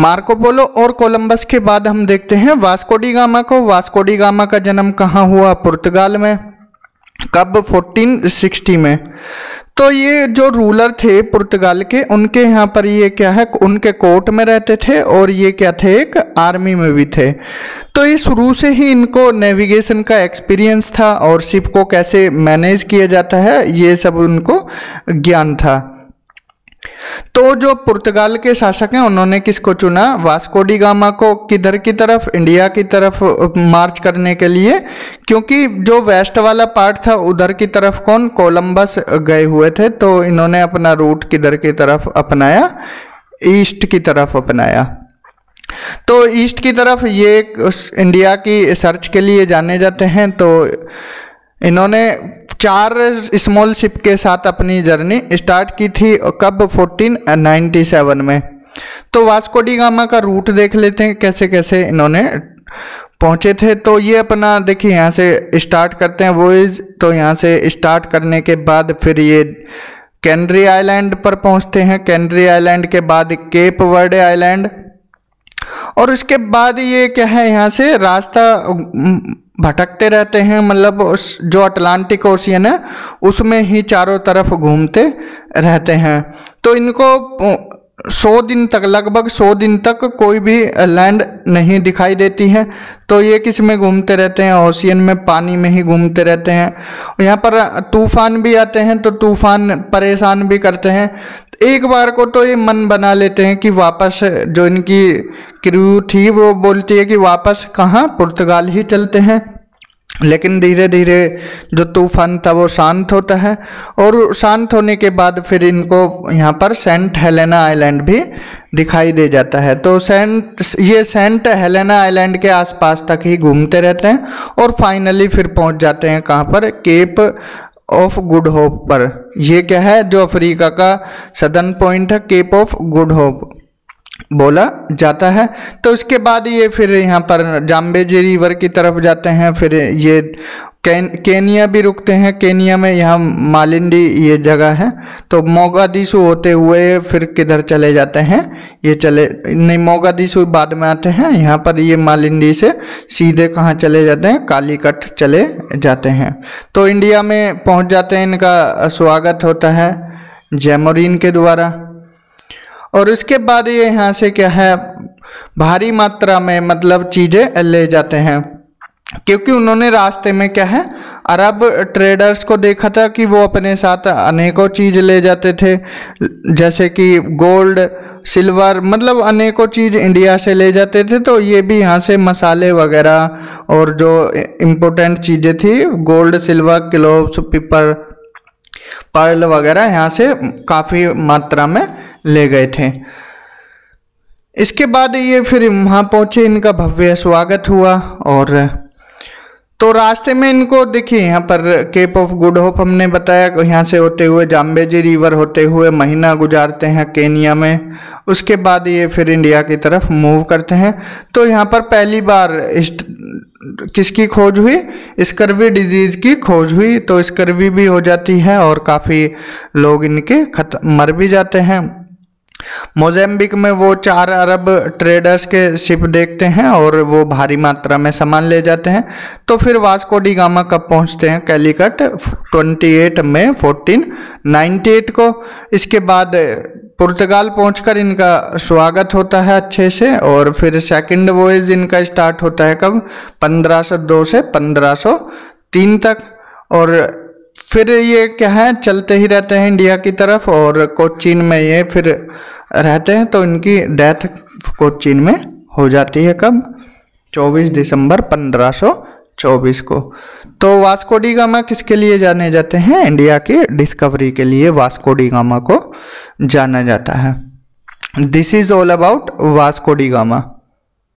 Marco Polo और Columbus के बाद हम देखते हैं वास्को डी गामा को। वास्को डी गामा का जन्म कहाँ हुआ? पुर्तगाल में। कब? 1460 में। तो ये जो रूलर थे पुर्तगाल के, उनके यहाँ पर ये क्या है, उनके कोर्ट में रहते थे और ये क्या थे, एक आर्मी में भी थे। तो ये शुरू से ही इनको नेविगेशन का एक्सपीरियंस था और शिप को कैसे मैनेज किया जाता है ये सब उनको ज्ञान था। तो जो पुर्तगाल के शासक हैं उन्होंने किसको चुना? वास्को डी गामा को। किधर की तरफ? इंडिया की तरफ मार्च करने के लिए, क्योंकि जो वेस्ट वाला पार्ट था उधर की तरफ कौन? कोलंबस गए हुए थे। तो इन्होंने अपना रूट किधर की तरफ अपनाया? ईस्ट की तरफ अपनाया। तो ईस्ट की तरफ ये इंडिया की सर्च के लिए जाने जाते हैं। तो इन्होंने 4 स्मॉल शिप के साथ अपनी जर्नी स्टार्ट की थी। कब? 1497 में। तो वास्को डी गामा का रूट देख लेते हैं कैसे कैसे इन्होंने पहुँचे थे। तो ये अपना देखिए यहाँ से स्टार्ट करते हैं वॉयेज। तो यहाँ से स्टार्ट करने के बाद फिर ये कैनरी आइलैंड पर पहुँचते हैं। कैनरी आइलैंड के बाद केप वर्डे आइलैंड, और उसके बाद ये क्या है, यहाँ से रास्ता भटकते रहते हैं। मतलब उस जो अटलांटिक ओशियन है उसमें ही चारों तरफ घूमते रहते हैं। तो इनको 100 दिन तक, लगभग 100 दिन तक कोई भी लैंड नहीं दिखाई देती है। तो ये किस में घूमते रहते हैं? ओशियन में, पानी में ही घूमते रहते हैं। यहाँ पर तूफान भी आते हैं तो तूफान परेशान भी करते हैं। एक बार को तो ये मन बना लेते हैं कि वापस, जो इनकी क्रू थी वो बोलती है कि वापस कहाँ, पुर्तगाल ही चलते हैं। लेकिन धीरे धीरे जो तूफान था वो शांत होता है, और शांत होने के बाद फिर इनको यहाँ पर सेंट हेलेना आइलैंड भी दिखाई दे जाता है। तो सेंट हेलेना आइलैंड के आसपास तक ही घूमते रहते हैं और फाइनली फिर पहुँच जाते हैं कहाँ पर? केप ऑफ गुड होप पर। ये क्या है, जो अफ्रीका का सदर्न पॉइंट है, केप ऑफ गुड होप बोला जाता है। तो उसके बाद ये फिर यहाँ पर जाम्बेजी रिवर की तरफ जाते हैं। फिर ये केनिया भी रुकते हैं। केनिया में यहाँ मालिंडी ये जगह है। तो मोगादिशु होते हुए फिर किधर चले जाते हैं? ये चले नहीं, मोगादिशु बाद में आते हैं। यहाँ पर ये मालिंडी से सीधे कहाँ चले जाते हैं? कालीकट चले जाते हैं। तो इंडिया में पहुँच जाते हैं। इनका स्वागत होता है जैमोरिन के द्वारा। और उसके बाद ये यहाँ से क्या है, भारी मात्रा में मतलब चीज़ें ले जाते हैं, क्योंकि उन्होंने रास्ते में क्या है, अरब ट्रेडर्स को देखा था कि वो अपने साथ अनेकों चीज़ ले जाते थे, जैसे कि गोल्ड, सिल्वर, मतलब अनेकों चीज़ इंडिया से ले जाते थे। तो ये भी यहाँ से मसाले वगैरह और जो इम्पोर्टेंट चीज़ें थी, gold, silver, cloves, pepper, pearl वगैरह यहाँ से काफ़ी मात्रा में ले गए थे। इसके बाद ये फिर वहाँ पहुँचे, इनका भव्य स्वागत हुआ। और तो रास्ते में इनको देखिए यहाँ पर केप ऑफ गुड होप हमने बताया, यहाँ से होते हुए जाम्बेजी रिवर होते हुए महीना गुजारते हैं केनिया में। उसके बाद ये फिर इंडिया की तरफ मूव करते हैं। तो यहाँ पर पहली बार किसकी खोज हुई? स्कर्वी डिजीज़ की खोज हुई। तो स्कर्वी भी हो जाती है और काफ़ी लोग इनके मर भी जाते हैं। मोज़ेम्बिक में वो 4 अरब ट्रेडर्स के शिप देखते हैं और वो भारी मात्रा में सामान ले जाते हैं। तो फिर वास्को डी गामा कब पहुंचते हैं? कैलिकट 28 मई 1498 को। इसके बाद पुर्तगाल पहुंचकर इनका स्वागत होता है अच्छे से। और फिर सेकंड वॉयेज इनका स्टार्ट होता है कब? 1502 से 1503 तक। और फिर ये क्या है, चलते ही रहते हैं इंडिया की तरफ, और कोचीन में ये फिर रहते हैं। तो इनकी डेथ कोचीन में हो जाती है कब? 24 दिसंबर 1524 को। तो वास्को डी गामा किसके लिए जाने जाते हैं? इंडिया की डिस्कवरी के लिए वास्को डी गामा को जाना जाता है। This is all about Vasco D gamma.